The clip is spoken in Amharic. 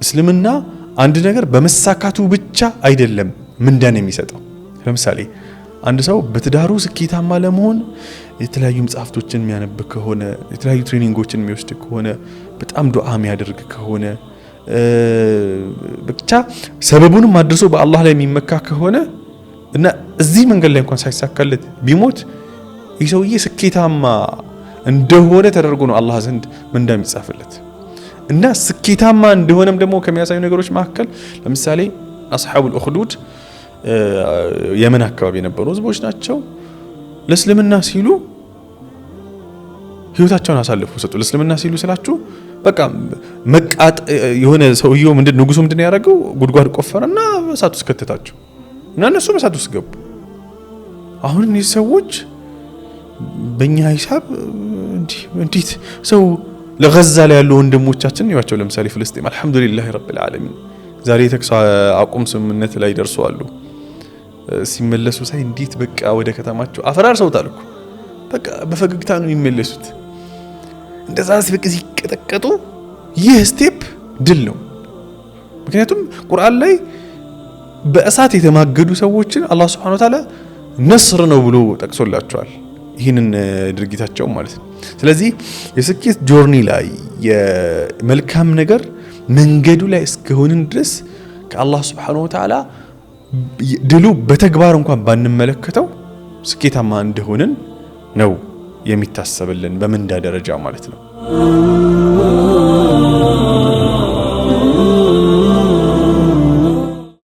እስልምና አንድ ነገር በመሳካቱ ብቻ አይደለም ምንዳን የሚሰጠው ለምሳሌ አንድ ሰው በትዳሩ ስኬታማ ለመሆን የተለያዩ መጽሐፍቶችን የሚያነብ ከሆነ የተለያዩ ትሬኒንጎችን የሚወስድ ከሆነ በጣም ዱዓ የሚያደርግ ከሆነ ብቻ ሰበቡንም አድርሶ በአላህ ላይ የሚመካ ከሆነ እና እዚህ መንገድ ላይ እንኳን ሳይሳካለት ቢሞት ይሰውዬ ስኬታማ እንደሆነ ተደርጎ ነው አላህ ዘንድ ምንዳ የሚጻፍለት እና ስኬታማ እንደሆነም ደግሞ ከሚያሳዩ ነገሮች መካከል ለምሳሌ አስሐቡል ኡኽዱድ የመን አካባቢ የነበሩ ህዝቦች ናቸው ለእስልምና ሲሉ ህይወታቸውን አሳልፈው ሰጡ ለእስልምና ሲሉ ስላችሁ በቃ መቃጥ የሆነ ሰውየው ንጉሱ ምንድን ያደረገው ጉድጓድ ቆፈረና እሳት ውስጥ ከተታቸው እና እነሱ በእሳት ውስጥ ገቡ አሁን እነዚህ ሰዎች በእኛ ሂሳብ እንዴት ሰው ለጋዛ ላይ ያሉ ወንድሞቻችን ይዋቸው ለምሳሌ ፍልስጤም አልহামዱሊላህ ረብል ዓለሚን ዛሬ ተክሳ አቁም ስምምነት ላይ ደርሰዋል ሲመለሱ ሳይ እንዴት በቃ ወደ ከተማቸው አፈራርሰውታል እኮ በቃ በፈገግታ ነው የሚመለሱት እንደዛ ሲበቅ ሲቀጠቀጡ ይህ ስቴፕ ድል ነው ምክንያቱም ቁርአን ላይ በእሳት የተማገዱ ሰዎችን አላህ Subhanahu Wa Ta'ala ነስር ነው ብሎ ጠቅሶላቸዋል ይህንን ድርጊታቸው ማለት ነው ስለዚህ የስኬት ጆርኒ ላይ የመልካም ነገር መንገዱ ላይ እስከሆንን ድረስ ከአላህ Subhanahu Wa Ta'ala ድሉ በተግባር እንኳን ባንመለከተው ስኬታማ እንደሆነን ነው የሚታሰብልን በመንዳ ደረጃ ማለት ነው